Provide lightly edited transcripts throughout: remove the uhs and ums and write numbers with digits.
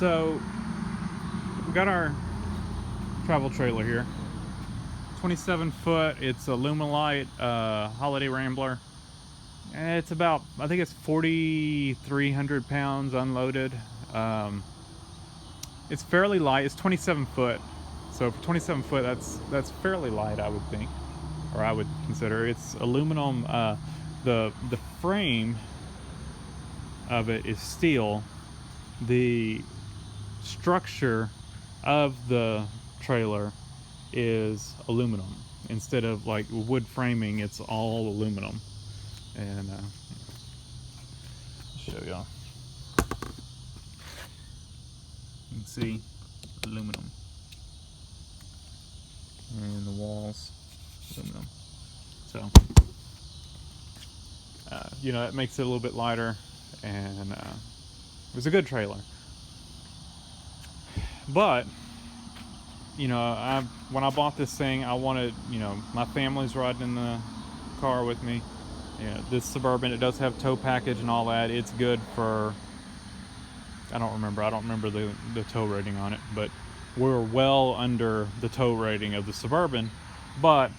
So we got our travel trailer here, 27 foot. It's a Lumalite Holiday Rambler. It's about, I think it's 4,300 pounds unloaded. It's fairly light. It's 27 foot, so for 27 foot, that's fairly light, I would think, or I would consider. It's aluminum. The frame of it is steel. The structure of the trailer is aluminum. Instead of like wood framing, it's all aluminum. And I'll show y'all. You can see aluminum, and the walls aluminum. So you know, it makes it a little bit lighter, and it was a good trailer. But you know, when I bought this thing, I wanted, you know, my family's riding in the car with me. You know, this Suburban, it does have tow package and all that. It's good for, I don't remember the tow rating on it, but we're well under the tow rating of the Suburban. But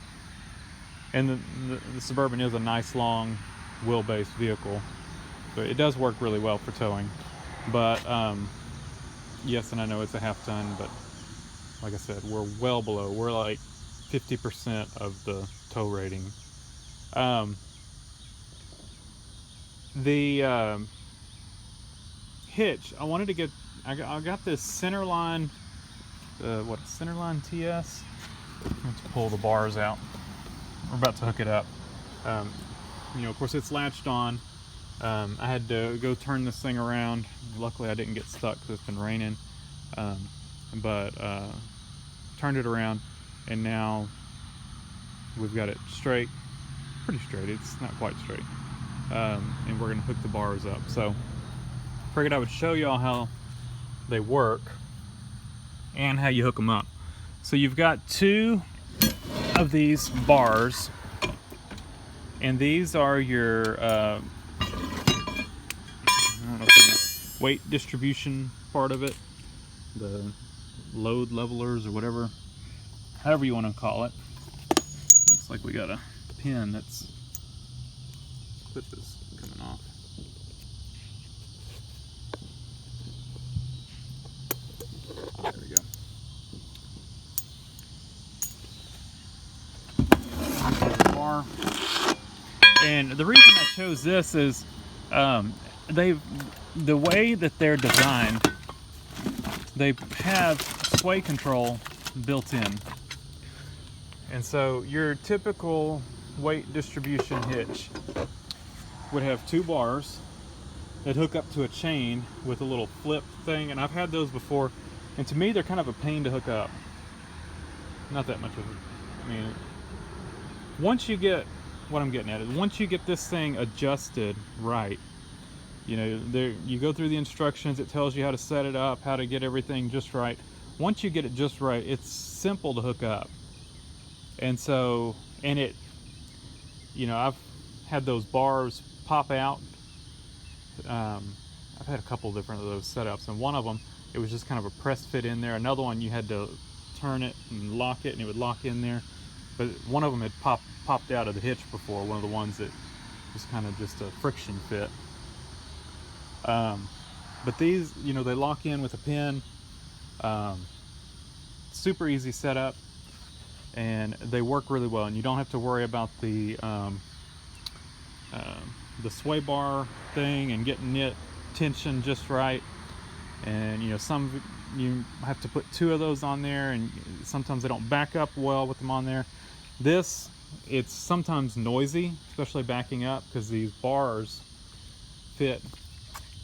and the Suburban is a nice long wheelbase vehicle, but it does work really well for towing. But yes, and I know it's a half ton, but like I said, we're well below. We're like 50% of the tow rating. The hitch, I wanted to get, I got this Centerline, Centerline TS. Let's pull the bars out. We're about to hook it up. You know, of course it's latched on. I had to go turn this thing around. Luckily I didn't get stuck because it's been raining. But turned it around, and now we've got it straight, pretty straight. It's not quite straight. And we're gonna hook the bars up. So figured I would show y'all how they work and how you hook them up. So you've got two of these bars, and these are your I don't know if you know, weight distribution part of it, the load levelers or whatever, however you want to call it. Looks like we got a pin that's, clip is coming off. There we go. Bar. And the reason I chose this is the way that they're designed, they have sway control built in. And so your typical weight distribution hitch would have two bars that hook up to a chain with a little flip thing, and I've had those before, and to me they're kind of a pain to hook up. Not that much of it. I mean, once you get, what I'm getting at is once you get this thing adjusted right, you know, there you go through the instructions, it tells you how to set it up, how to get everything just right. Once you get it just right, it's simple to hook up. And so, and it, you know, I've had those bars pop out. I've had a couple different of those setups, and one of them, it was just kind of a press fit in there. Another one, you had to turn it and lock it, and it would lock in there. But one of them had popped out of the hitch before, one of the ones that was kind of just a friction fit. But these, you know, they lock in with a pin. Super easy setup, and they work really well, and you don't have to worry about the sway bar thing and getting it tension just right. And you know, some you have to put two of those on there, and sometimes they don't back up well with them on there. This, it's sometimes noisy, especially backing up, because these bars fit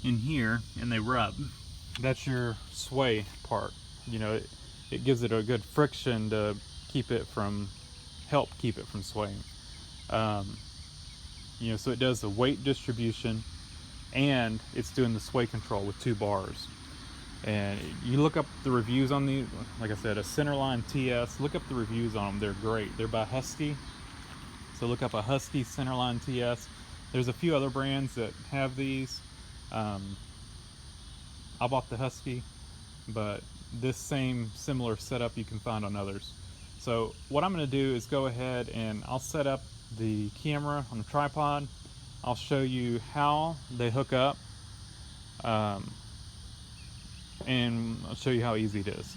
in here and they rub. That's your sway part. You know, it gives it a good friction to help keep it from swaying. You know, so it does the weight distribution, and it's doing the sway control with two bars. And you look up the reviews on the, like I said, a Centerline TS, look up the reviews on them. They're great. They're by Husky. So look up a Husky Centerline TS. There's a few other brands that have these. I bought the Husky. but this same similar setup you can find on others. So what I'm going to do is go ahead and I'll set up the camera on the tripod. I'll show you how they hook up, and I'll show you how easy it is.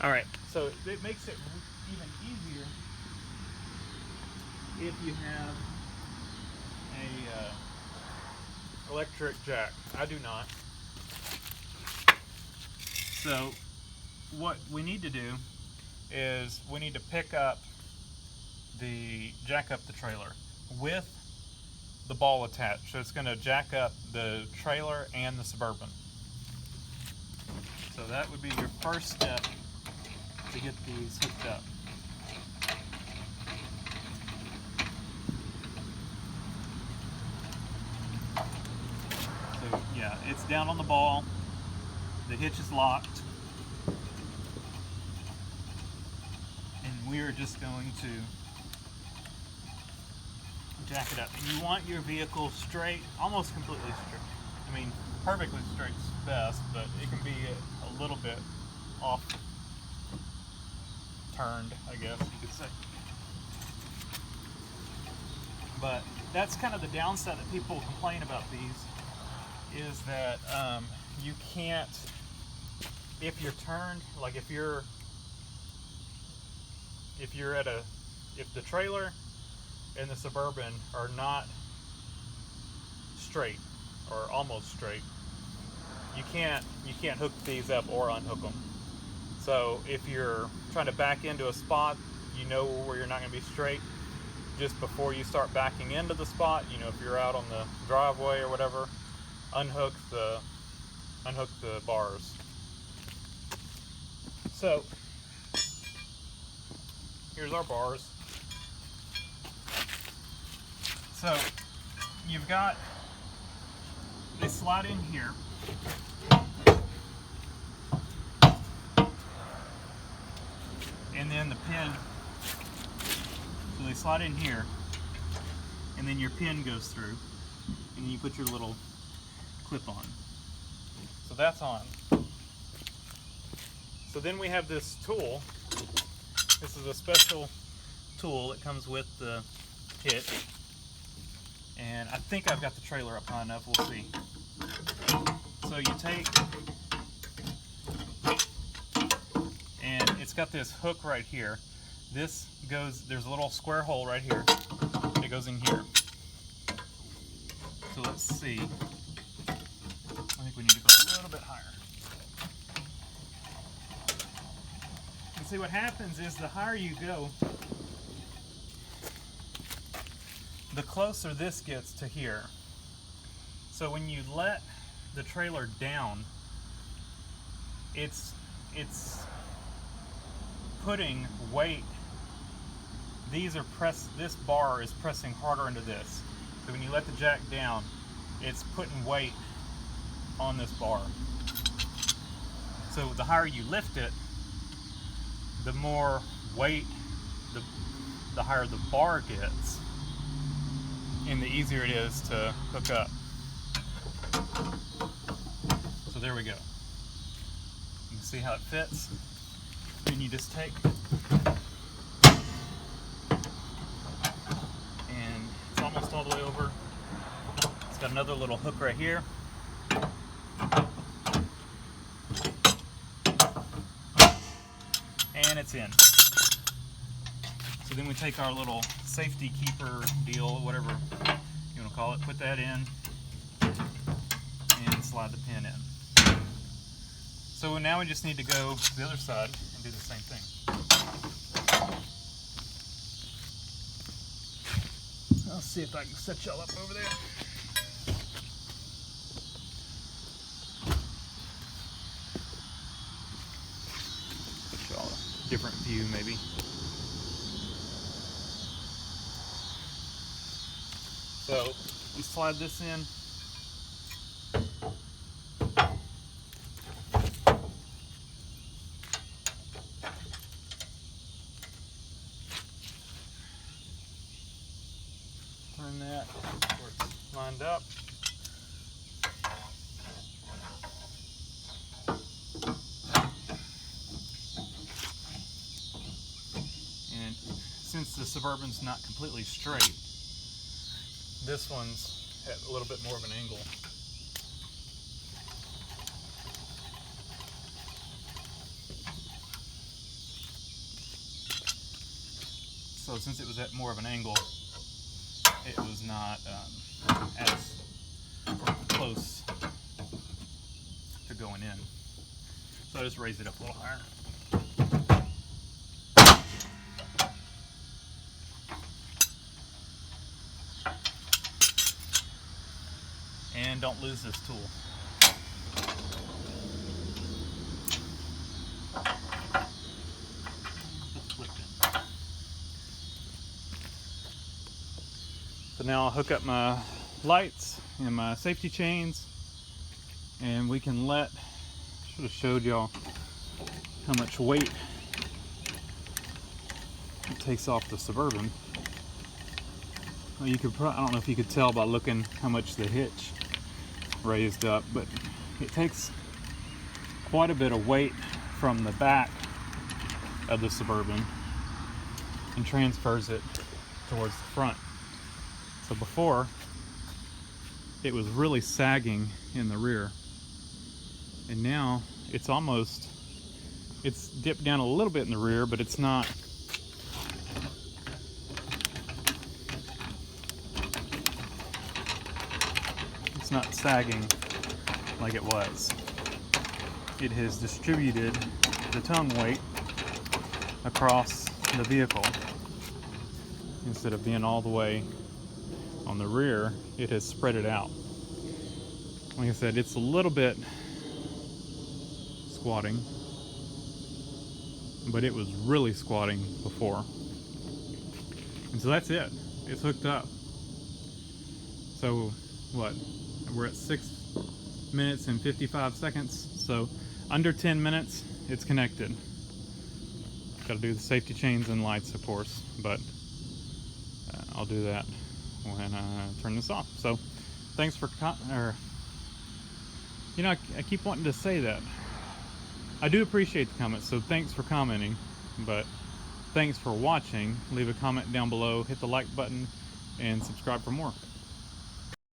Alright, so it makes it even easier if you have a electric jack. I do not. So what we need to do is we need to jack up the trailer with the ball attached. So it's going to jack up the trailer and the Suburban. So that would be your first step to get these hooked up. So yeah, it's down on the ball. The hitch is locked. And we're just going to jack it up. And you want your vehicle straight, almost completely straight. I mean, perfectly straight's best, but it can be a little bit off turned, I guess you could say. But that's kind of the downside that people complain about these, is that you can't, if you're turned, like if the trailer and the Suburban are not straight or almost straight, you can't hook these up or unhook them. So if you're trying to back into a spot, you know where you're not going to be straight, just before you start backing into the spot, you know, if you're out on the driveway or whatever, unhook the bars. So here's our bars. So you've got, they slide in here. And then the pin, so they slide in here, and then your pin goes through, and you put your little clip on. So that's on. So then we have this tool. This is a special tool that comes with the Hitch. And I think I've got the trailer up high enough, we'll see. So you take, and it's got this hook right here. This goes, there's a little square hole right here. It goes in here. So let's see. I think we need to go a little bit higher. And see, what happens is the higher you go, the closer this gets to here. So when you let the trailer down, it's putting weight. This bar is pressing harder into this. So when you let the jack down, it's putting weight on this bar. So the higher you lift it, the more weight, the higher the bar gets, and the easier it is to hook up. So there we go. You can see how it fits. Then you just take, and it's almost all the way over. It's got another little hook right here. And it's in. So then we take our little safety keeper deal, whatever you want to call it, put that in, and slide the pin in. So now we just need to go to the other side and do the same thing. I'll see if I can set y'all up over there. Show y'all a different view maybe. So you slide this in. Turn that where it's lined up. since the Suburban's not completely straight, this one's at a little bit more of an angle. So since it was at more of an angle, it was not as close to going in. So I just raised it up a little higher. And don't lose this tool. So now I'll hook up my lights and my safety chains, and we can let, should have showed y'all how much weight it takes off the Suburban. Well, you could I don't know if you could tell by looking how much the hitch raised up, but it takes quite a bit of weight from the back of the Suburban and transfers it towards the front. So before, it was really sagging in the rear, and now it's dipped down a little bit in the rear, but it's not sagging like it was. It has distributed the tongue weight across the vehicle. Instead of being all the way on the rear, it has spread it out. Like I said, it's a little bit squatting, but it was really squatting before. And so that's it. It's hooked up. So what? We're at 6 minutes and 55 seconds. So under 10 minutes, it's connected. Got to do the safety chains and lights, of course, but I'll do that when I turn this off. So thanks for I keep wanting to say that. I do appreciate the comments, so thanks for commenting, but thanks for watching. Leave a comment down below, hit the like button, and subscribe for more.